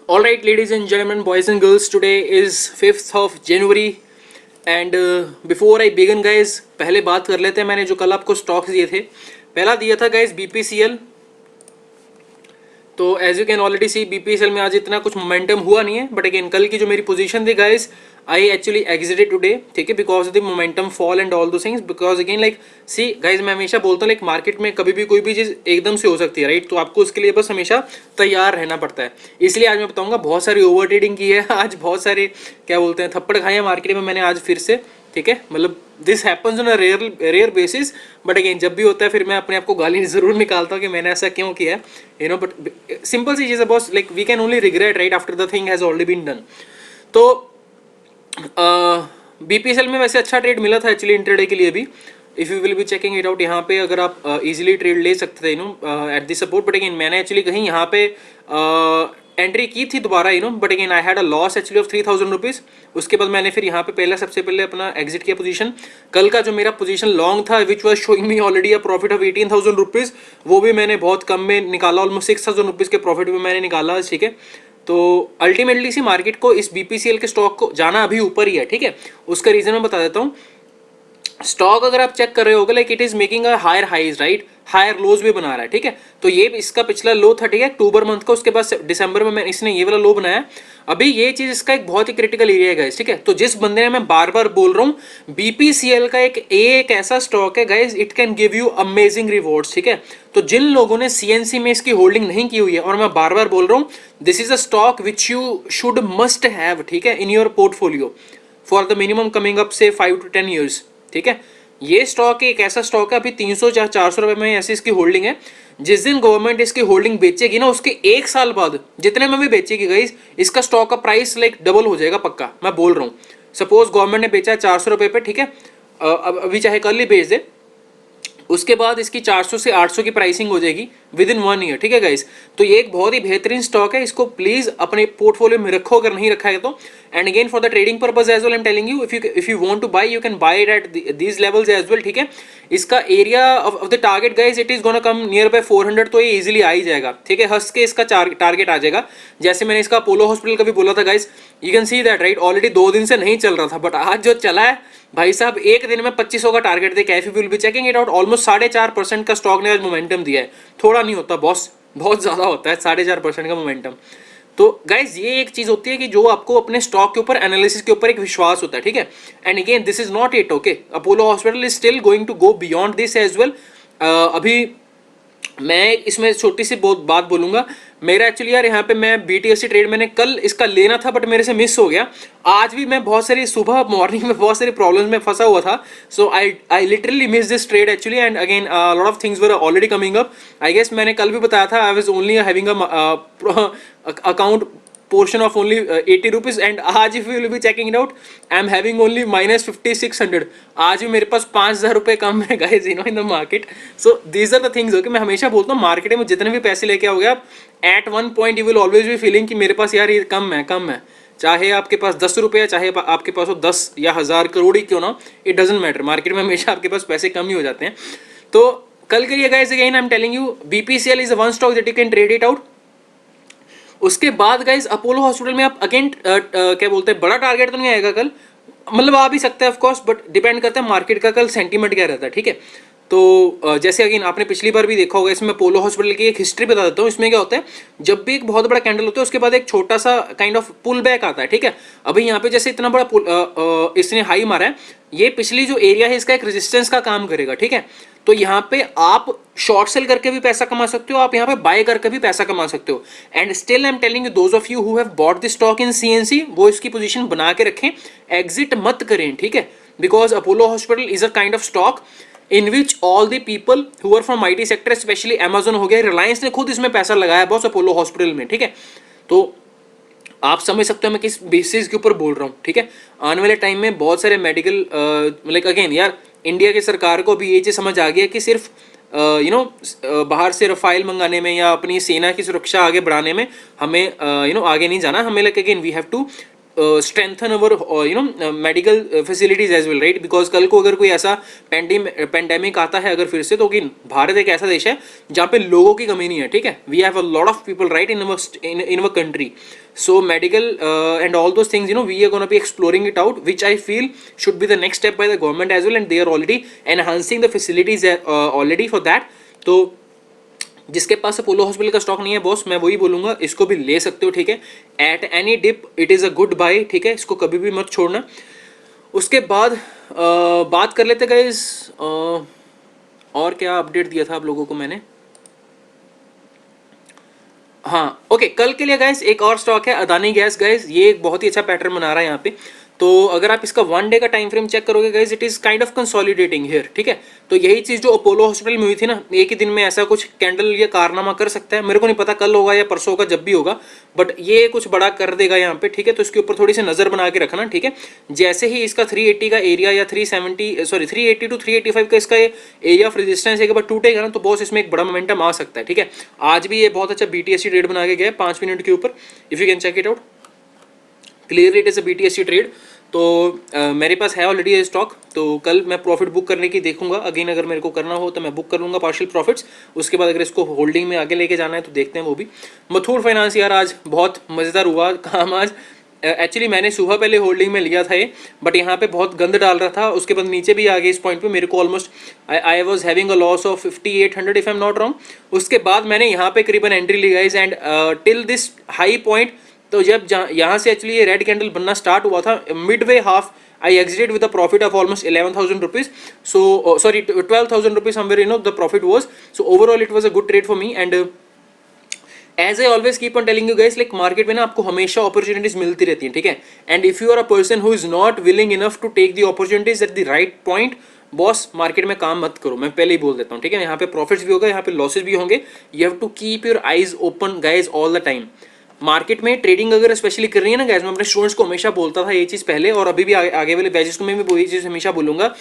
All right, ladies and gentlemen, boys and girls, today is 5th of January and before I begin guys, पहले बात कर लेते हैं। मैंने जो कल आपको स्टॉक्स दिए थे, पहला दिया था गाइज BPCL। तो as you can already see BPCL में आज इतना कुछ मोमेंटम हुआ नहीं है, बट अगेन कल की जो मेरी पोजीशन थी guys, I actually exited today, ठीक है, because of the momentum fall and all दो things. Because again like see guys, मैं हमेशा बोलता हूँ लाइक मार्केट में कभी भी कोई भी चीज़ एकदम से हो सकती है, राइट। तो आपको उसके लिए बस हमेशा तैयार रहना पड़ता है। इसलिए आज मैं बताऊंगा, बहुत सारी ओवर ट्रेडिंग की है आज, बहुत सारे क्या बोलते हैं थप्पड़ खाए हैं मार्केट में मैंने आज फिर से, ठीक है। मतलब this happens on a rare basis, but again जब भी होता है फिर मैं अपने आप को गाली जरूर निकालता हूँ कि मैंने ऐसा क्यों किया है, यू नो। बट सिंपल सी चीज़ है boss, like we can only regret right after the thing has already been done. तो BPCL में वैसे अच्छा ट्रेड मिला था एक्चुअली इंटरडे के लिए भी। If you will be checking it out, यहाँ पे अगर आप इजीली ट्रेड ले सकते थे, you know, at the support. But again मैंने एक्चुअली कहीं यहाँ पे एंट्री की थी दोबारा, you know, but again I had a loss actually of 3000 rupees. उसके बाद मैंने फिर यहाँ पे सबसे पहले अपना एग्जिट किया पोजीशन। कल का जो मेरा पोजीशन लॉन्ग था which was showing me already a profit of 18,000 rupees, वो भी मैंने बहुत कम में निकाला, ऑलमोस्ट 6,000 रुपीज़ के प्रॉफिट में मैंने निकाला, ठीक है। तो अल्टीमेटली सी मार्केट को इस BPCL के स्टॉक को जाना अभी ऊपर ही है, ठीक है। उसका रीज़न मैं बता देता हूँ। स्टॉक अगर आप चेक कर रहे होगे like it is making a higher highs, right, higher lows भी बना रहा है, ठीक है। तो ये इसका पिछला लो था, ठीक है, अक्टूबर मंथ का। उसके बाद दिसंबर में इसने ये वाला लो बनाया। अभी ये चीज इसका एक बहुत ही क्रिटिकल एरिया है गाइस, ठीक है। तो जिस बंदे ने मैं बार बार बोल रहा हूँ BPCL का एक ऐसा स्टॉक है guys, it can give you amazing rewards, ठीक है। तो जिन लोगों ने CNC में इसकी होल्डिंग नहीं की हुई है, और मैं बार बार बोल रहा हूँ this is a stock which you should must have, ठीक है, in your portfolio for the minimum coming up से 5 to 10 years, ठीक है। ये स्टॉक एक ऐसा स्टॉक है, अभी 300 या 400 रुपए में ऐसी इसकी होल्डिंग है। जिस दिन गवर्नमेंट इसकी होल्डिंग बेचेगी ना, उसके एक साल बाद जितने में भी बेचेगी गाइस, इसका स्टॉक का प्राइस लाइक डबल हो जाएगा पक्का, मैं बोल रहा हूँ। सपोज गवर्नमेंट ने बेचा है 400 रुपए पे, ठीक है, अब अभी चाहे कल ही बेच दे, उसके बाद इसकी 400 से 800 की प्राइसिंग हो जाएगी विद इन 1 ईयर, ठीक है गाइस। तो ये एक बहुत ही बेहतरीन स्टॉक है, इसको प्लीज अपने पोर्टफोलियो में रखो अगर नहीं रखा है तो। And again for the trading purpose as well I am telling you, if you want to buy you can buy it at these levels as well, ठीक है। इसका area of the target guys, it is gonna come near by 400, तो ये easily आ ही जाएगा, ठीक है। हंस के इसका टारगेट आ जाएगा। जैसे मैंने इसका अपोलो हॉस्पिटल का भी बोला था guys, you can see that right, already 2 दिन से नहीं चल रहा था, बट आज जो चला है भाई साहब, एक दिन में 2500 का टारगेट देखा है। If you will be checking it out, almost 4.5% का स्टॉक ने आज मोमेंटम दिया है। थोड़ा नहीं होता बॉस, बहुत ज्यादा होता है 4.5% का मोमेंटम। तो गाइज ये एक चीज होती है कि जो आपको अपने स्टॉक के ऊपर, एनालिसिस के ऊपर एक विश्वास होता है, ठीक है। And again this is not it, okay, Apollo hospital is still going to go beyond this as well. अभी मैं इसमें छोटी सी बहुत बात बोलूंगा। मेरा एक्चुअली यार यहाँ पे मैं BTSC ट्रेड मैंने कल इसका लेना था, बट मेरे से मिस हो गया। आज भी मैं बहुत सारी सुबह मॉर्निंग में बहुत सारी प्रॉब्लम्स में फंसा हुआ था। So I literally miss this trade actually, and again lot of things were already coming up. I guess मैंने कल भी बताया था, I was only having account portion of only 80 rupees, and आज if you will be checking it out, I am having only minus 5600। आज भी मेरे पास 5000 रुपए कम है guys, you know, in the market. So these are the things, okay. मैं हमेशा बोलता हूँ मार्केट में जितने भी पैसे लेके आओगे आप, at one point you will always be feeling कि मेरे पास यार ये कम है, कम है। चाहे आपके पास 10 रुपये, चाहे आपके पास हो 10 या 1000 करोड़ ही क्यों ना, इट डजेंट मैटर, मार्केट में हमेशा आपके पास पैसे कम ही हो जाते हैं। तो कल के लिए guys again I am telling you, BPCL is one stock that you can trade it out. उसके बाद गाइज अपोलो हॉस्पिटल में आप अगेन क्या बोलते हैं, बड़ा टारगेट तो नहीं आएगा कल, मतलब आ भी सकता है ऑफ कोर्स, बट डिपेंड करता है मार्केट का कल सेंटीमेंट क्या रहता है, ठीक है। तो जैसे अगेन आपने पिछली बार भी देखा होगा, इसमें अपोलो हॉस्पिटल की एक हिस्ट्री बता देता हूँ। इसमें क्या होता है, जब भी एक बहुत बड़ा कैंडल होता है उसके बाद एक छोटा सा काइंड ऑफ पुल बैक आता है, ठीक है। अभी यहाँ पे जैसे इतना बड़ा पुल इसने हाई मारा है, ये पिछली जो एरिया है इसका एक रेजिस्टेंस का काम करेगा, ठीक है। तो यहाँ पे आप शॉर्ट सेल करके भी पैसा कमा सकते हो, आप यहाँ पे बाय करके भी पैसा कमा सकते हो। And still I am telling you, those of you who have bought the stock in CNC, वो इसकी पोजीशन बना के रखें, एग्जिट मत करें, ठीक है। Because Apollo hospital is a kind of stock in which all the people who are from IT sector, specially Amazon हो गया, रिलायंस ने खुद इसमें पैसा लगाया बॉस अपोलो हॉस्पिटल में, ठीक है। तो आप समझ सकते हो मैं किस बेसिस के ऊपर बोल रहा हूँ, ठीक है। आने वाले टाइम में बहुत सारे मेडिकल लाइक अगेन यार, इंडिया की सरकार को भी ये चीज़ समझ आ गई है कि सिर्फ यू नो बाहर से रफाइल मंगाने में या अपनी सेना की सुरक्षा आगे बढ़ाने में हमें यू नो आगे नहीं जाना, हमें like again we have to strengthen our medical facilities as well, right? Because कल को अगर कोई ऐसा पेंडेमिक आता है अगर फिर से, तो कि भारत एक ऐसा देश है जहाँ पे लोगों की कमी नहीं है, ठीक है. We have a lot of people right in our country. So medical and all those things, we are going to be exploring it out, which I feel should be the next step by the government as well, and they are already enhancing the facilities already for that. तो जिसके पास Apollo hospital का stock नहीं है boss, मैं वही बोलूँगा इसको भी ले सकते हो, ठीक है. At any dip it is a good buy, ठीक है, इसको कभी भी मत छोड़ना. उसके बाद बात कर लेते गाइस, और क्या अपडेट दिया था आप लोगों को मैंने. हाँ ओके, कल के लिए गाइस एक और स्टॉक है अदानी गैस. गाइस ये एक बहुत ही अच्छा पैटर्न बना रहा है यहाँ पे. तो अगर आप इसका 1 डे का टाइम फ्रेम चेक करोगे guys, it is kind of consolidating here, ठीक है. तो यही चीज जो अपोलो हॉस्पिटल में हुई थी ना, एक ही दिन में ऐसा कुछ कैंडल या कारनामा कर सकता है. मेरे को नहीं पता कल होगा या परसों होगा, जब भी होगा, बट ये कुछ बड़ा कर देगा यहाँ पे, ठीक है. तो इसके ऊपर थोड़ी सी नजर बना के रखना, ठीक है. जैसे ही इसका 380 का एरिया या 380 टू 385 का इसका एरिया ऑफ रेजिस्टेंस एक बार टूटेगा ना, तो बॉस इसमें एक बड़ा मोमेंटम आ सकता है, ठीक है. आज भी ये बहुत अच्छा BTSC ट्रेड बना के गया 5 मिनट के ऊपर, if you can check it out. Clearly it is a BTSC trade. तो मेरे पास है ऑलरेडी ये स्टॉक. तो कल मैं प्रॉफिट बुक करने की देखूंगा अगेन, अगर मेरे को करना हो तो मैं बुक कर लूँगा पार्शियल प्रॉफिट्स. उसके बाद अगर इसको होल्डिंग में आगे लेके जाना है तो देखते हैं वो भी. मथुर फाइनेंस यार आज बहुत मज़ेदार हुआ काम आज. एक्चुअली मैंने सुबह पहले होल्डिंग में लिया था ये, बट यहाँ पे बहुत गंद डाल रहा था. उसके बाद नीचे भी आ गए इस पॉइंट पे. मेरे को almost I was having a loss of 5800 if I am not wrong. उसके बाद मैंने यहाँ पे करीबन एंट्री ली guys, and till this high point. तो जब यहाँ से एक्चुअली ये रेड कैंडल बनना स्टार्ट हुआ था, mid way half I exited with a profit of almost 11,000 rupees. So sorry, 12,000 rupees somewhere the profit was. So overall it was a good trade for me. And as I always keep on telling you guys, like market में ना आपको हमेशा opportunities मिलती रहती हैं, ठीक है. And if you are a person who is not willing enough to take the opportunities at the right point, boss market में काम मत करो. मैं पहले ही बोल देता हूँ, ठीक है. यहाँ पे प्रॉफिट्स भी होगा, यहाँ पे लॉसेस भी होंगे. You have to keep your eyes open guys all the time. Market में ट्रेडिंग अगर स्पेशली कर रही है ना गाइस, मैं अपने स्टूडेंट्स को हमेशा बोलता था ये चीज़ पहले, और अभी भी आगे वाले बैचेस को मैं भी वही चीज़ हमेशा बोलूँगा.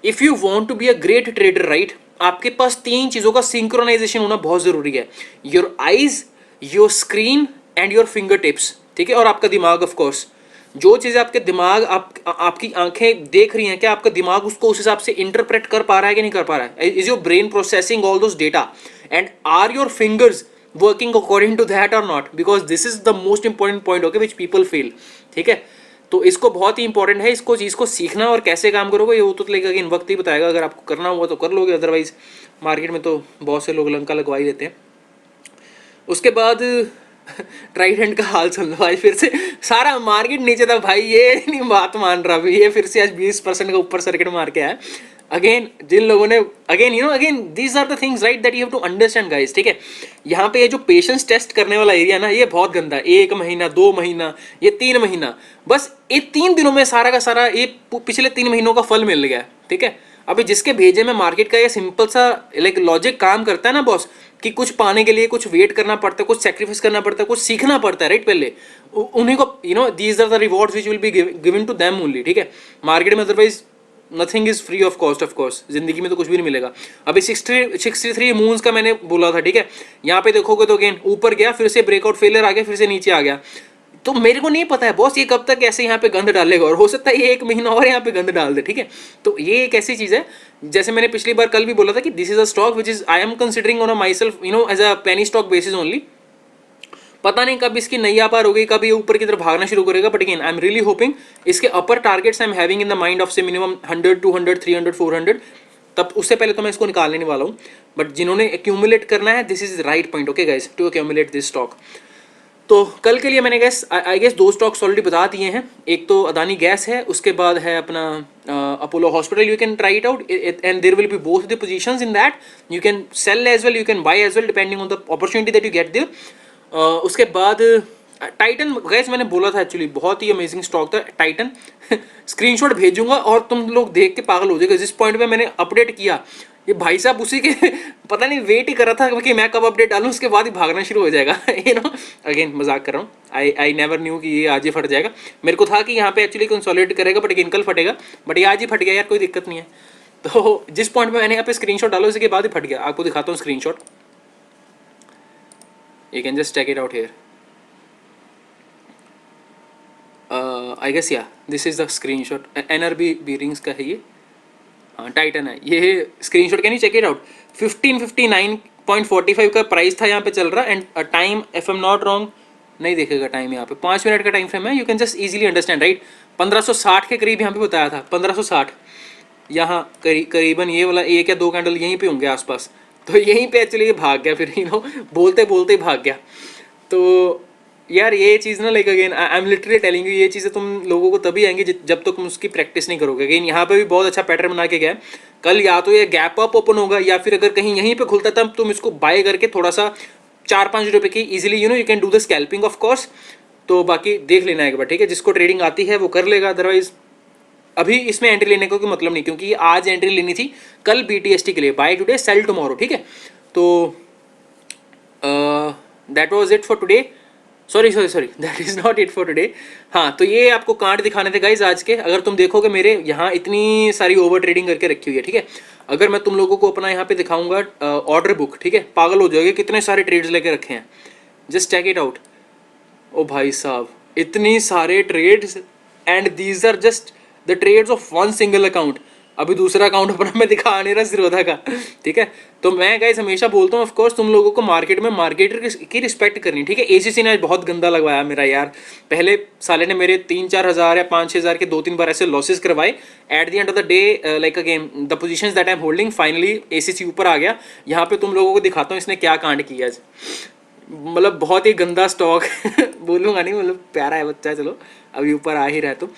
If you want to be a great trader right, आपके पास 3 चीज़ों का सिंक्रोनाइजेशन होना बहुत ज़रूरी है. Your eyes, your screen and your finger tips, ठीक है. और आपका दिमाग ऑफ कोर्स. जो चीज़ें आपके दिमाग आपकी आंखें देख रही हैं, क्या आपका दिमाग उसको उस हिसाब से इंटरप्रेट कर पा रहा है कि नहीं कर पा रहा है. Is your brain processing all those data, and are your fingers working according to that or not, because this is the most important point, okay, which people fail, ठीक है. तो इसको बहुत ही इंपॉर्टेंट है इसको चीज़ को सीखना. और कैसे काम करोगे ये वो तो लेकिन वक्त ही बताएगा. अगर आपको करना हुआ तो कर लोगे, अदरवाइज मार्केट में तो बहुत से लोग लंका लगवा ही देते हैं. उसके बाद ट्राइडेंट का हाल सुन लो. आज फिर से सारा मार्केट नीचे था भाई, ये नहीं बात मान रहा भाई. ये फिर से आज 20% का ऊपर सर्किट मार के आया. अगेन जिन लोगों ने again these are the things right that you have to understand guys, ठीक है. यहाँ पे ये जो पेशेंस टेस्ट करने वाला एरिया ना, ये बहुत गंदा है. 1 महीना 2 महीना ये 3 महीना, बस ये 3 दिनों में सारा का सारा ये पिछले 3 महीनों का फल मिल गया, ठीक है. अभी जिसके भेजे में मार्केट का ये सिंपल सा लाइक लॉजिक काम करता है ना बॉस, कि कुछ पाने के लिए कुछ वेट करना पड़ता है, कुछ सेक्रीफाइस करना पड़ता है, कुछ सीखना पड़ता है राइट. पहले उन्हीं को these are the rewards which will be given to them only, ठीक है. मार्केट में otherwise nothing is free of cost. Of course जिंदगी में तो कुछ भी नहीं मिलेगा. अभी 63 मून्स का मैंने बोला था, ठीक है. यहाँ पे देखोगे तो अगेन ऊपर गया, फिर से ब्रेकआउट फेलियर आ गया, फिर से नीचे आ गया. तो मेरे को नहीं पता है बॉस ये कब तक ऐसे यहाँ पे गंद डालेगा, और हो सकता है ये 1 महीना और यहाँ पे गंद डाल दे, ठीक है. तो ये एक ऐसी चीज़ है, जैसे मैंने पिछली बार कल भी बोला था कि this is a stock which is I am considering on a myself as a penny stock basis only. पता नहीं कब इसकी नई पार हो गई, कब ये ऊपर की तरफ भागना शुरू करेगा. But again I am really hoping इसके upper targets I am having in the mind of say minimum 100 200 300 400. तब उससे पहले तो मैं इसको निकाल लेने वाला हूँ. बट जिन्होंने एक्यूमुलेट करना है, this is right point, okay guys, to accumulate this stock. तो कल के लिए मैंने आई गेस 2 स्टॉक्स ऑलरेडी बता दिए हैं. एक तो अदानी गैस है, उसके बाद है अपना Apollo hospital. You can try it out and there will be both the positions in that. You can sell as well, you can buy as well, depending on the opportunity that you get there. उसके बाद Titan guys मैंने बोला था, actually बहुत ही amazing stock था Titan. Screenshot भेजूंगा और तुम लोग देख के पागल हो जाएगा. जिस पॉइंट पे मैंने अपडेट किया, ये भाई साहब उसी के पता नहीं वेट ही कर रहा था कि मैं कब अपडेट डालूं, उसके बाद ही भागना शुरू हो जाएगा. अगेन मजाक कर रहा हूँ. आई नेवर न्यू कि ये आज ही फट जाएगा. मेरे को था कि यहाँ पे एक्चुअली कंसोलिडेट करेगा, बट अगेन कल फटेगा. बट ये आज ही फट गया यार, कोई दिक्कत नहीं है. तो जिस पॉइंट पे मैंने यहाँ पे स्क्रीनशॉट डाला उसके बाद ही फट गया. आपको दिखाता हूँ screenshot. You can just check it out here. I guess yeah this is the screenshot, NRB bearings का है ये, हाँ टाइटन है ये screenshot, can you check it out. 1559.45 का प्राइस था यहाँ पे चल रहा, and time if I am not wrong नहीं देखेगा टाइम, यहाँ पे 5 मिनट का टाइम फ्रेम है, you can just easily understand right. 1560 के करीब यहाँ पे बताया था, 1560 यहाँ करीबन ये वाला 1 या 2 कैंडल यहीं पे होंगे आसपास, तो यहीं पे एक्चुअली ये भाग गया फिर, बोलते बोलते ही भाग गया। तो यार ये चीज़ ना like again I am literally telling you, ये चीज़ें तुम लोगों को तभी आएंगी जब तक तुम उसकी प्रैक्टिस नहीं करोगे। अगेन यहाँ पे भी बहुत अच्छा पैटर्न बना के गया है, कल या तो ये गैप अप ओपन होगा या फिर अगर कहीं यहीं पे खुलता तब तुम इसको बाय करके थोड़ा सा 4-5 रुपये की easily you can do the scalping of course. तो बाकी देख लेना एक बार, ठीक है, जिसको ट्रेडिंग आती है वो कर लेगा, अदरवाइज अभी इसमें एंट्री लेने का कोई मतलब नहीं, क्योंकि आज एंट्री लेनी थी कल BTST के लिए, बाय टुडे सेल टुमारो, ठीक है। तो that was it for today, sorry that is not it for today. हाँ तो ये आपको कार्ड दिखाने थे गाइज आज के। अगर तुम देखोगे मेरे यहाँ इतनी सारी ओवर ट्रेडिंग करके रखी हुई है, ठीक है। अगर मैं तुम लोगों को अपना यहाँ पे दिखाऊंगा ऑर्डर बुक, ठीक है, पागल हो जाओगे कितने सारे ट्रेड्स लेके रखे हैं, जस्ट चेक इट आउट। ओ भाई साहब इतनी सारे trades, and these are just the trades of one single account. अभी दूसरा अकाउंट अपना मैं दिखा नहीं रहा सिरोधा का, ठीक है। तो मैं गाइस हमेशा बोलता हूँ ऑफकोर्स तुम लोगों को मार्केट में मार्केटर की रिस्पेक्ट करनी, ठीक है। ACC ने आज बहुत गंदा लगवाया मेरा यार, पहले साले ने मेरे 3-4 हज़ार या 5-6 हज़ार के 2-3 बार ऐसे लॉसेस करवाए। At the end of the day like again the positions that I am holding, finally ACC ऊपर आ गया। यहाँ पे तुम लोगों को दिखाता हूँ इसने क्या कांड किया आज, मतलब बहुत ही गंदा स्टॉक बोलूँगा नहीं, मतलब प्यारा है बच्चा, चलो अभी ऊपर आ ही रहा है।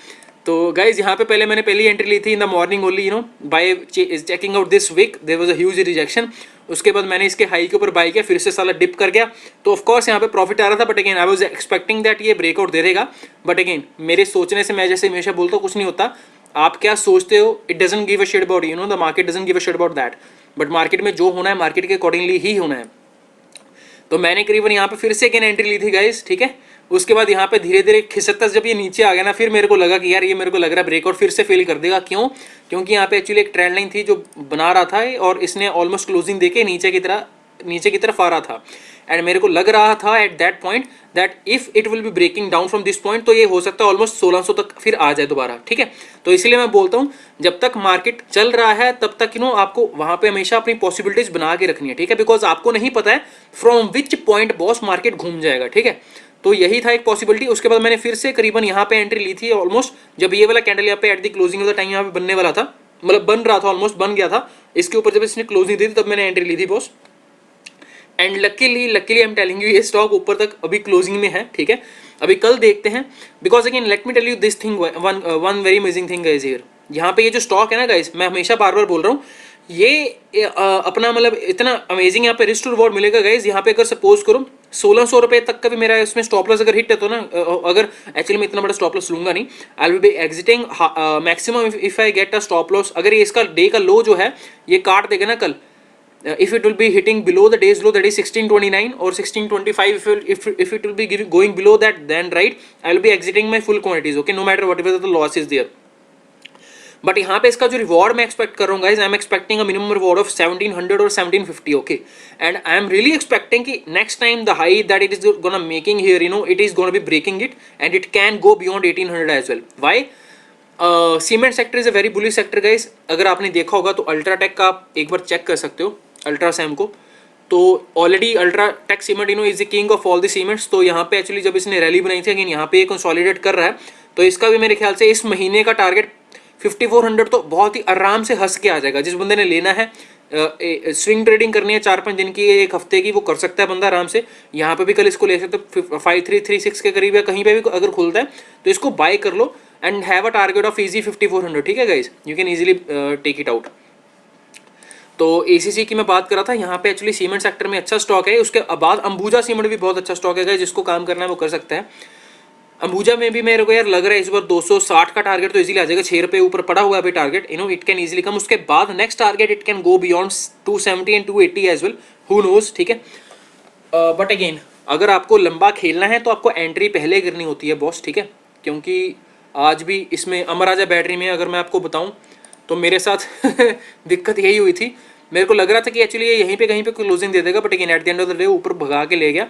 तो गाइज यहाँ पे पहले मैंने पहली एंट्री ली थी in the morning only, by checking out this week there was a huge rejection. उसके बाद मैंने इसके हाई के ऊपर बाय किया, फिर से साला डिप कर गया, तो ऑफ कोर्स यहाँ पे प्रॉफिट आ रहा था, but again I was expecting that ये ब्रेकआउट दे देगा। बट अगेन मेरे सोचने से, मैं जैसे हमेशा बोलता हूँ कुछ नहीं होता, आप क्या सोचते हो it doesn't give a shit about the market doesn't give a shit about that, but market में जो होना है मार्केट के अकॉर्डिंगली ही होना है। तो मैंने करीबन यहाँ पे फिर से अगेन एंट्री ली थी गाइस, ठीक है। उसके बाद यहाँ पे धीरे धीरे खिसकता जब ये नीचे आ गया ना, फिर मेरे को लगा कि यार ये मेरे को लग रहा है ब्रेकआउट फिर से फेल कर देगा। क्यों? क्योंकि यहाँ पे एक्चुअली एक ट्रेंड लाइन थी जो बना रहा था और इसने ऑलमोस्ट क्लोजिंग देके नीचे की तरफ आ रहा था, एंड मेरे को लग रहा था at that point that if it will be breaking down from this point, तो ये हो सकता है ऑलमोस्ट 1600 तक फिर आ जाए दोबारा, ठीक है। तो इसलिए मैं बोलता हूँ जब तक मार्केट चल रहा है तब तक आपको वहां पे हमेशा अपनी पॉसिबिलिटीज बना के रखनी है, ठीक है, बिकॉज आपको नहीं पता है from which point boss market घूम जाएगा, ठीक है। तो यही था एक पॉसिबिलिटी। उसके बाद मैंने फिर से करीबन यहाँ पे एंट्री ली थी ऑलमोस्ट, जब ये वाला कैंडल यहाँ पे at the closing of the time यहाँ पे बनने वाला था, मतलब बन रहा था, ऑलमोस्ट बन गया था, इसके ऊपर जब इसने क्लोजिंग दी थी तब मैंने एंट्री ली थी boss. And luckily I am telling you ये स्टॉक ऊपर तक अभी क्लोजिंग में है, ठीक है। अभी कल देखते हैं, because again let me tell you this thing, one very amazing thing guys here. यहाँ पे ये जो स्टॉक है ना गाइस, मैं हमेशा बार बार बोल रहा हूँ, ये अपना मतलब इतना अमेजिंग यहाँ पे रिस्क टू रिवॉर्ड मिलेगा गाइस। यहाँ पे अगर सपोज करो 1600 रुपये तक का भी मेरा इसमें स्टॉप लॉस अगर हिट है तो ना, अगर एक्चुअली मैं इतना बड़ा स्टॉप लॉस लूंगा नहीं, I will be exiting maximum if I get a stop loss. अगर ये इसका डे का लो जो है ये काट देगा ना कल, if it will be hitting below the day's low, that is 1629 or 1625, if it will be going below that, then right I will be exiting my full quantities, okay, no matter whatever the loss is there. But यहाँ पे इसका जो reward मैं expect कर रहा हूँ guys, I am expecting a minimum reward of 1700 और 1750, okay, and I am really expecting कि next time the high that it is gonna making here, it is gonna be breaking it and it can go beyond 1800 as well. Why? Cement sector is a very bullish sector guys. अगर आपने देखा होगा तो UltraTech का आप एक बार check कर सकते हो, अल्ट्रासैम को, तो already UltraTech cement is the king of all the cements. तो यहाँ पे एक्चुअली जब इसने रैली बनाई थी, अगेन यहाँ पे कंसोलिडेट कर रहा है, तो इसका भी मेरे ख्याल से इस महीने का टारगेट 5400 तो बहुत ही आराम से हंस के आ जाएगा। जिस बंदे ने लेना है, स्विंग ट्रेडिंग करनी है 4-5 दिन की, एक हफ्ते की, वो कर सकता है बंदा आराम से। यहाँ पे भी कल इसको ले सकते, 5336 के करीब या कहीं पे भी अगर खुलता है तो इसको बाय कर लो and have a target of easy 5400, ठीक है guys, you can easily take it out. तो ACC की मैं बात कर रहा था, यहाँ पे एक्चुअली सीमेंट सेक्टर में अच्छा स्टॉक है। उसके बाद अंबुजा सीमेंट भी बहुत अच्छा स्टॉक है, जिसको काम करना है वो कर सकता है। अंबुजा में भी मेरे को यार लग रहा है इस बार 260 का टारगेट तो इजीली आ जाएगा, 6 रुपये ऊपर पड़ा हुआ है अभी target, it can easily come. उसके बाद next target it can go beyond 270 and 280 as well, who knows, ठीक है। बट अगेन अगर आपको लंबा खेलना है तो आपको एंट्री पहले करनी होती है बॉस, ठीक है, क्योंकि आज भी इसमें अमर राजा बैटरी में अगर मैं आपको बताऊं तो मेरे साथ दिक्कत यही हुई थी। मेरे को लग रहा था कि एक्चुअली ये यहीं पे कहीं पे क्लोजिंग दे देगा, but again at the end of the day ऊपर भगा के ले गया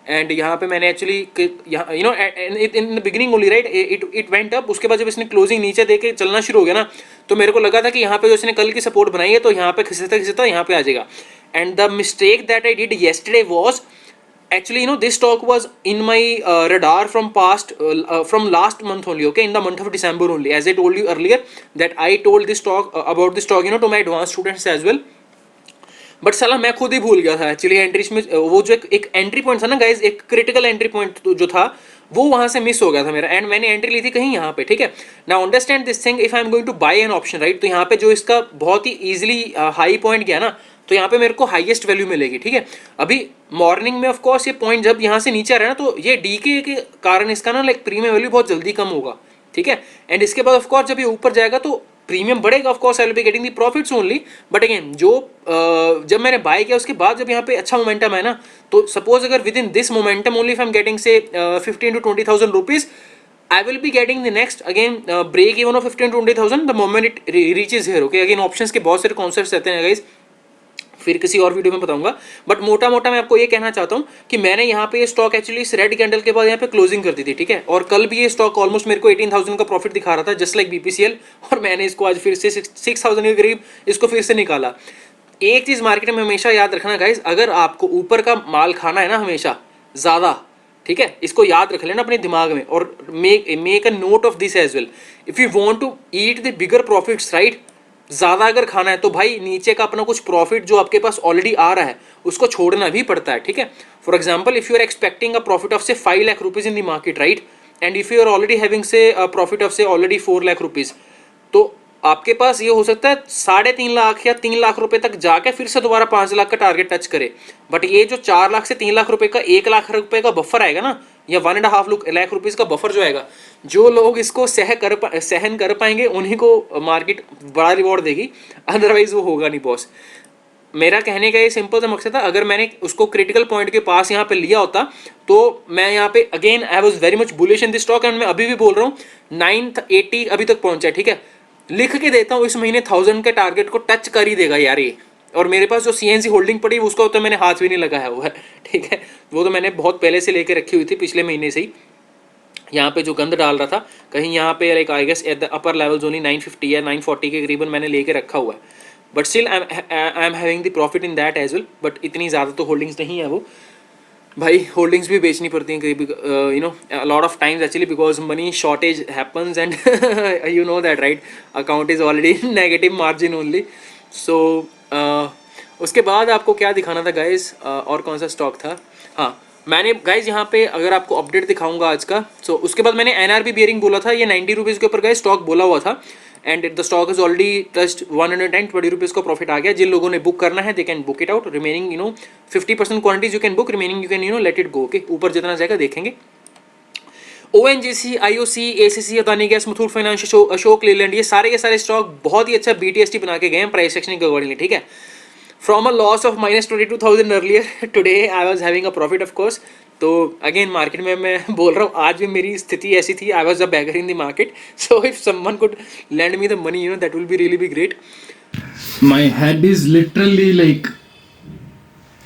एंड यहाँ पे मैंने actually you know in the beginning only right it went up, उसके बाद जब इसने क्लोजिंग नीचे दे के चलना शुरू हो गया ना, तो मेरे को लगा था कि यहाँ पे जो इसने कल की सपोर्ट बनाई है तो यहाँ पे खिसकता खिसकता यहाँ पे आ जाएगा. And the mistake that I did yesterday was actually, this stock was in my radar from last month only, okay, in the month of December only, as I told you earlier that I told this stock about this stock to my advanced students as well. But साला मैं खुद ही भूल गया था actually entries में. वो जो एक एंट्री पॉइंट था ना गाइज, एक क्रिटिकल एंट्री पॉइंट जो था वो वहां से मिस हो गया था मेरा. एंड मैंने एंट्री ली थी कहीं यहाँ पे, ठीक है. Now understand this thing, if I am going to buy an option right, तो यहाँ पे जो इसका बहुत ही इजीली हाई पॉइंट गया ना, तो यहाँ पे मेरे को हाईएस्ट वैल्यू मिलेगी, ठीक है. अभी मॉर्निंग में ऑफ कोर्स ये पॉइंट जब यहाँ से नीचे आ रहा है ना, तो ये डीके के कारण इसका ना लाइक प्रीमियम वैल्यू बहुत जल्दी कम होगा, ठीक है. एंड इसके बाद ऑफ कोर्स जब ये ऊपर जाएगा तो प्रीमियम बढ़ेगा, of course I will be getting the profits only. But again जो जब मैंने बाय किया उसके बाद जब यहाँ पे अच्छा मोमेंटम है ना, तो सपोज अगर with in this momentum only if I am getting से 15 to 20,000 rupees, I will be getting the next again break even of 15 to 20,000 the moment it reaches here, okay. Again options के बहुत सारे concepts रहते हैं guys, फिर किसी और video में बताऊंगा. बट मोटा मोटा मैं आपको ये कहना चाहता हूँ कि मैंने यहाँ पे ये स्टॉक एक्चुअली इस रेड कैंडल के बाद यहाँ पे क्लोजिंग कर दी थी, ठीक है. और कल भी ये स्टॉक ऑलमोस्ट मेरे को 18,000 का प्रॉफिट दिखा रहा था जस्ट लाइक बीपीसीएल, और मैंने इसको आज फिर से 6,000 के करीब इसको फिर से निकाला. एक चीज़ मार्केट में हमेशा याद रखना गाइज, अगर आपको ऊपर का माल खाना है ना हमेशा ज़्यादा, ठीक है, इसको याद रख लेना अपने दिमाग में, और make a note of this as well. If you want to eat the bigger profits right, ज़्यादा अगर खाना है तो भाई नीचे का अपना कुछ प्रॉफिट जो आपके पास ऑलरेडी आ रहा है उसको छोड़ना भी पड़ता है, ठीक है. For example if you are expecting a profit of say 5 lakh rupees in the market right, and if you are already having say profit of say already 4 lakh rupees, तो आपके पास ये हो सकता है 3.5 लाख या 3 लाख रुपए तक जाके फिर से दोबारा 5 लाख का टारगेट टच करे. बट ये जो 4 लाख से 3 लाख रुपए का 1 लाख रुपए का बफर आएगा ना, या 1.5 लाख रुपीज़ का बफर जो आएगा, जो लोग इसको सहन कर पाएंगे उन्हीं को मार्केट बड़ा रिवॉर्ड देगी, अदरवाइज वो होगा नहीं बॉस. मेरा कहने का ये सिंपल सा मकसद था, अगर मैंने उसको क्रिटिकल पॉइंट के पास यहाँ पे लिया होता तो मैं यहाँ पे again I was very much bullish in this stock. And मैं अभी भी बोल रहा हूँ 980 अभी तक पहुंचा है, ठीक है. लिख के देता हूँ इस महीने 1000 के टारगेट को टच कर ही देगा यार ये. और मेरे पास जो सीएनसी होल्डिंग पड़ी उसको तो मैंने हाथ भी नहीं लगाया हुआ है, ठीक है. वो तो मैंने बहुत पहले से लेके रखी हुई थी, पिछले महीने से ही. यहाँ पे जो गंद डाल रहा था कहीं यहाँ पे like I guess at the upper levels only 950 या 940 के करीबन मैंने लेके रखा हुआ है. But still I am having the profit in that as well. बट इतनी ज़्यादा तो होल्डिंग्स नहीं है वो भाई, होल्डिंग्स भी बेचनी पड़ती हैं कभी, you know lot of times actually because money shortage happens and you know that right, account is already negative margin only. So उसके बाद आपको क्या दिखाना था गाइज, और कौन सा स्टॉक था. हाँ मैंने गाइज यहाँ पे अगर आपको अपडेट दिखाऊंगा आज का, सो उसके बाद मैंने एनआरबी बियरिंग बोला था, ये 90 रुपीज़ के ऊपर गाइज स्टॉक बोला हुआ था. And the stock is already touched 120 rupees का प्रॉफिट आ गया. जिन लोगों ने बुक करना है they can book it out. Remaining 50% quantities you can book, remaining you can let it go, okay. ऊपर जितना जाएगा देखेंगे. ONGC, IOC, ACC, Adani gas, Muthoot finance, Ashok Leyland, ये सारे स्टॉक बहुत ही अच्छा बीटीएसटी बना के गए हैं प्राइस एक्शन के अकॉर्डिंगली, ठीक है. From a loss of -22,000 earlier today I was having a profit of course. तो अगेन मार्केट में मैं बोल रहा हूँ आज भी मेरी स्थिति ऐसी थी, I was a bagger in the market. So if someone could land me the money that will be really be great. My head is literally like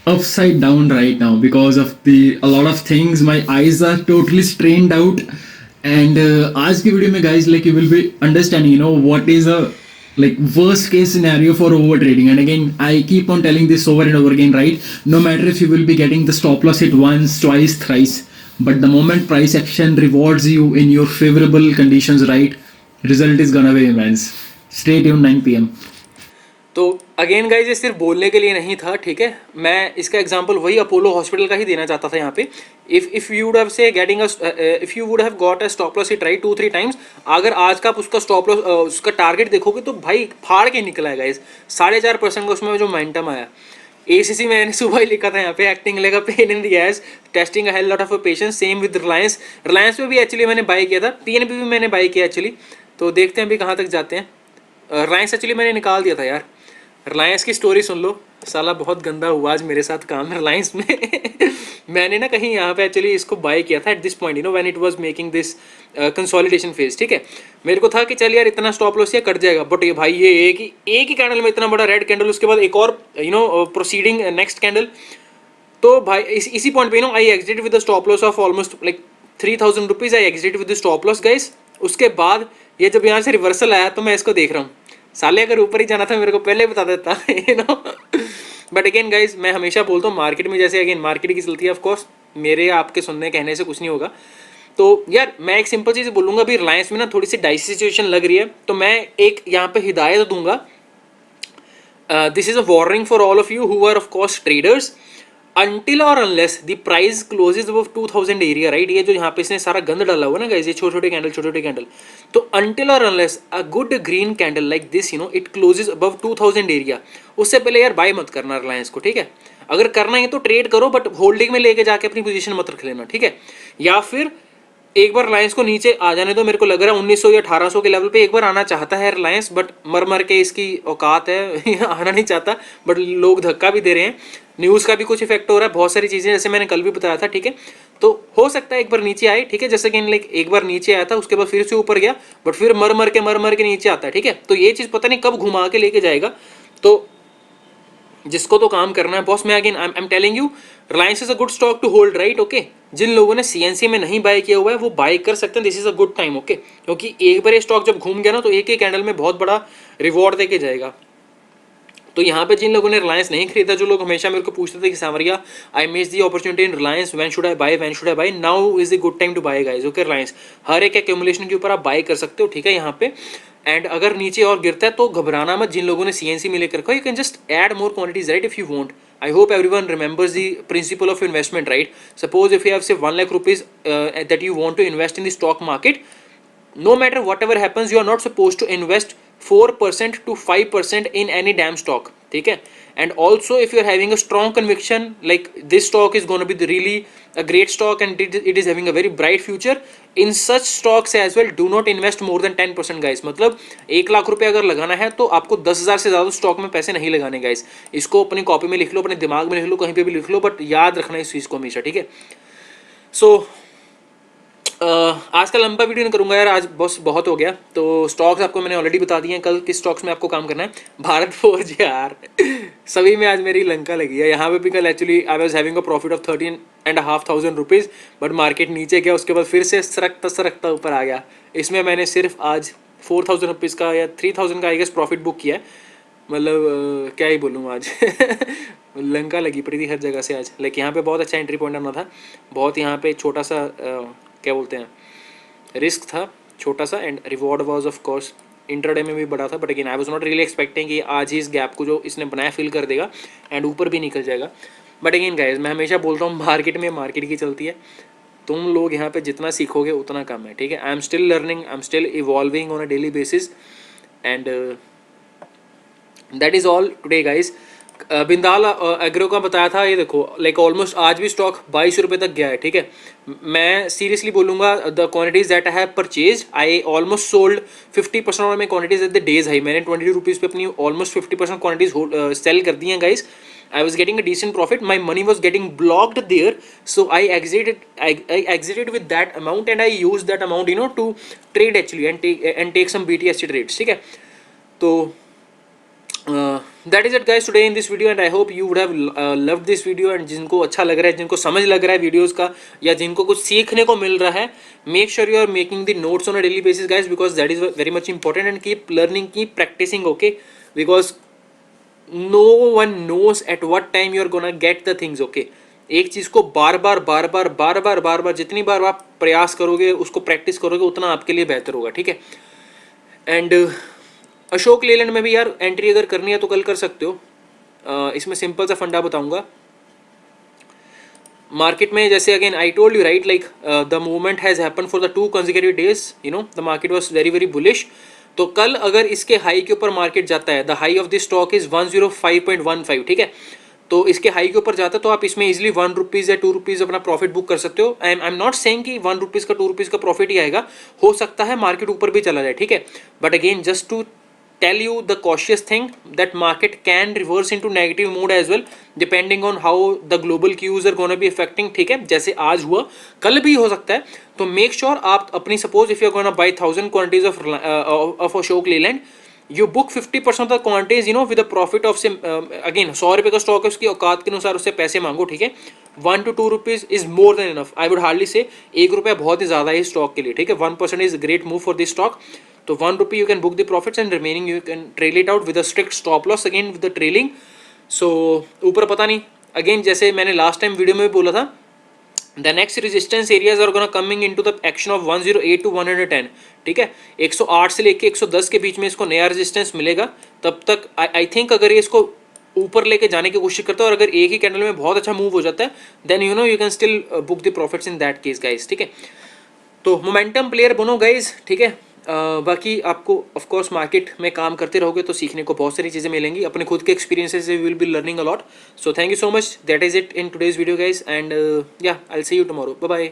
upside down right now because of a lot of things. My eyes are totally strained out. And आज की video में guys like you will be understanding what is a like worst case scenario for over trading. And again I keep on telling this over and over again, right? No matter if you will be getting the stop loss hit once, twice, thrice, but the moment price action rewards you in your favorable conditions, right, result is gonna be immense. Stay tuned 9 PM. तो again guys ये सिर्फ बोलने के लिए नहीं था, ठीक है. मैं इसका एग्जांपल वही अपोलो हॉस्पिटल का ही देना चाहता था यहाँ पे. इफ यू वुड हैव से getting if you would have got a stop loss hit right 2-3 times, अगर आज का आप उसका स्टॉप लॉस उसका टारगेट देखोगे तो भाई फाड़ के निकला है गाइज. 4.5% का उसमें जो मोमेंटम आया. एसीसी मैंने सुबह ही लिखा था यहाँ पे, acting like a pain in the S, testing a hell lot of patience. Same with Reliance में भी एक्चुअली मैंने बाई किया था, पीएनबी भी मैंने बाई किया एक्चुअली. तो देखते हैं अभी कहाँ तक जाते हैं. रिलायंस एक्चुअली मैंने निकाल दिया था यार. रिलायंस की स्टोरी सुन लो, साला बहुत गंदा हुआ आज मेरे साथ काम रिलायंस में. मैंने ना कहीं यहाँ पे एक्चुअली इसको बाय किया था at this point when it was making this consolidation phase, ठीक है. मेरे को था कि चल यार इतना स्टॉप लॉस ये कट जाएगा, बट ये भाई ये एक ही कैंडल में इतना बड़ा रेड कैंडल, उसके बाद एक और प्रोसीडिंग नेक्स्ट कैंडल. तो भाई इसी पॉइंट पे I exit with the stop loss of almost like 3000 rupees. I exit with the stop loss guys. उसके बाद ये जब यहाँ से रिवर्सल आया तो मैं इसको देख रहा हूँ, साले अगर ऊपर ही जाना था मेरे को पहले बता देता you know. But again guys मैं हमेशा बोलता हूँ मार्केट में जैसे अगेन मार्केट की चलती है, ऑफ कोर्स मेरे आपके सुनने कहने से कुछ नहीं होगा। तो यार मैं एक सिंपल चीज़ बोलूँगा, अभी रिलायंस में ना थोड़ी सी डाइसी सिचुएशन लग रही है, तो मैं एक यहाँ पे हिदायत दूंगा। This is a warning for all of you who are of course traders, until or unless the price closes above 2000 area, right. ये जो यहाँ पे इसने सारा गंद डाला हुआ ना गाइस, ये छोटे छोटे कैंडल, तो until or unless a good green candle like this you know it closes above 2000 area, उससे पहले यार बाय मत करना रिलायंस को, ठीक है। अगर करना है तो ट्रेड करो, बट होल्डिंग में लेके जाके अपनी पोजीशन मत रख लेना, ठीक है। या फिर एक बार रिलायंस को नीचे आ जाने दो, मेरे को लग रहा है 1900 या 1800 के लेवल पे एक बार आना चाहता है रिलायंस, बट मर के इसकी औकात है आना नहीं चाहता, बट लोग धक्का भी दे रहे हैं, न्यूज़ का भी कुछ इफेक्ट हो रहा है, बहुत सारी चीज़ें जैसे मैंने कल भी बताया था, ठीक है। तो हो सकता है एक बार नीचे आए, ठीक है, जैसे कि लाइक एक बार नीचे आया था, उसके बाद फिर से ऊपर गया, बट फिर मर के नीचे आता है, ठीक है। तो ये चीज़ पता नहीं कब घुमा के लेके जाएगा, तो जिसको तो काम करना है बॉस। मैं again I am telling you Reliance is a good stock to hold, right, okay. जिन लोगों ने सीएनसी में नहीं बाय किया हुआ है वो बाय कर सकते हैं, this is a good time, okay. क्योंकि एक बार ये स्टॉक जब घूम गया ना तो एक ही कैंडल में बहुत बड़ा रिवॉर्ड देके जाएगा। तो यहाँ पे जिन लोगों ने रिलायंस नहीं खरीदा, जो लोग हमेशा मेरे को पूछते थे कि Sanwariya I miss the opportunity in Reliance, when should I buy, now is a good time to buy guys, okay. Reliance हर एक एक्यूमुलेशन के ऊपर आप बाय कर सकते हो, ठीक है, यहाँ पे। एंड अगर नीचे और गिरता है तो घबराना मत, जिन लोगों ने सीएनसी में लेकर रखा, you can just add more quantities, right, if you want. I hope everyone remembers the principle of investment, right? Suppose if you have say 1 lakh rupees that you want to invest in the stock market, no matter whatever happens, you are not supposed to invest 4% to 5% in any damn stock, ठीक है। And also if you are having a strong conviction like this stock is going to be really a great stock and it is having a very bright future, in such stocks as well do not invest more than 10% guys। मतलब 1 लाख रुपए अगर लगाना है तो आपको 10,000 से ज़्यादा stock में पैसे नहीं लगाने गाइस। इसको अपनी कॉपी में लिख लो, अपने दिमाग में लिख लो, कहीं पे भी लिख लो, बट याद रखना इस चीज़ को हमेशा, ठीक है। सो आज का लंबा वीडियो नहीं करूंगा यार, आज बस बहुत हो गया। तो स्टॉक्स आपको मैंने ऑलरेडी बता दिए हैं, कल किस स्टॉक्स में आपको काम करना है। भारत फोर्ज यार सभी में आज मेरी लंका लगी है। यहाँ पे भी कल actually I was having a profit of 13,500 rupees, but market नीचे गया, उसके बाद फिर से सरकता ऊपर आ गया। इसमें मैंने सिर्फ आज 4,000 रुपीज़ का या 3,000 का आई गेस प्रॉफिट बुक किया है। मतलब क्या ही बोलूँ आज लंका लगी पड़ी थी हर जगह से आज। लाइक यहाँ पे बहुत अच्छा एंट्री पॉइंट आना था, बहुत यहाँ पे छोटा सा क्या बोलते हैं रिस्क था छोटा सा, and reward was of course intraday में भी बड़ा था, but again I was not really expecting कि आज ही इस गैप को जो इसने बनाया फिल कर देगा एंड ऊपर भी निकल जाएगा। बट अगेन गाइस मैं हमेशा बोलता हूँ मार्केट में मार्केट की चलती है, तुम लोग यहाँ पे जितना सीखोगे उतना कम है, ठीक है। I am still learning, I am still evolving on a daily basis, and that is all today guys. Bindal agro का बताया था, ये देखो लाइक ऑलमोस्ट आज भी स्टॉक 22 रुपये तक गया है, ठीक है। मैं सीरियसली बोलूँगा the quantities that I have purchase I almost sold 50% of my quantities at the days high. मैंने 22 रुपीज़ पे अपनी ऑलमोस्ट 50% क्वांटिटीज सेल कर दी हैं guys. I was getting a decent profit, my money was getting blocked there, so I exited with that amount and I used that amount you know to trade actually and take some BTC trades, ठीक है। तो that is it guys today in this video, and I hope you would have loved this video, and जिनको अच्छा लग रहा है, जिनको समझ लग रहा है वीडियोस का, या जिनको कुछ सीखने को मिल रहा है, make sure you are making the notes on a daily basis guys, because that is very much important, and keep learning, keep practicing, okay, because no one knows at what time you are gonna get the things, okay। एक चीज़ को बार बार जितनी बार आप प्रयास करोगे, उसको practice करोगे, उतना आपके लिए बेहतर होगा, ठीक है। एंड अशोक लेलैंड में भी यार एंट्री अगर करनी है तो कल कर सकते हो। इसमें सिंपल सा फंडा बताऊंगा। मार्केट में जैसे again I told you right, like the movement has happen for the 2 consecutive days, you know the market was very bullish. तो कल अगर इसके हाई के ऊपर मार्केट जाता है, the high of this stock is 105.15, ठीक है। तो इसके हाई के ऊपर जाता है तो आप इसमें इजीली 1 रुपीज़ या 2 रुपीज़ अपना प्रॉफिट बुक कर सकते हो। आई एम नॉट सेइंग कि 1 रुपीज़ का 2 रुपीज़ का प्रॉफिट ही आएगा, हो सकता है मार्केट ऊपर भी चला जाए, ठीक है। But again just to tell you the cautious thing that market can reverse into negative mode as well depending on how the global cues are going to be affecting, ठीक है। जैसे आज हुआ कल भी हो सकता है, तो make sure आप अपनी suppose if you are going to buy 1000 quantities of Ashok Leyland, you book 50% of the quantities you know with the profit of से अगेन 100 रुपये का स्टॉक है, उसकी औकात के अनुसार उससे पैसे मांगो, ठीक है। 1 to 2 rupees is more than enough, I would hardly से 1 रुपया बहुत ही ज़्यादा है इस स्टॉक के लिए, ठीक है। 1% is great move for this stock. तो 1 rupee you can book the profits and remaining you can trail it out with a strict stop loss again with the trailing. So ऊपर पता नहीं, अगेन जैसे मैंने लास्ट टाइम वीडियो में भी बोला था, the next resistance areas are gonna coming into the action of 108 to 110, ठीक है। 108 से लेके 110 के बीच में इसको नया रेजिस्टेंस मिलेगा। तब तक आई थिंक अगर ये इसको ऊपर लेके जाने की कोशिश करता है और अगर एक ही कैंडल में बहुत अच्छा मूव हो जाता है, then you know you can still book the profits in that case guys, ठीक है। तो मोमेंटम प्लेयर बनो गाइज, ठीक है। बाकी आपको ऑफ कोर्स मार्केट में काम करते रहोगे तो सीखने को बहुत सारी चीज़ें मिलेंगी, अपने खुद के एक्सपीरियंसेस से will be learning a lot. So thank you so much, that is it in today's video guys, and yeah I will see you tomorrow, bye bye.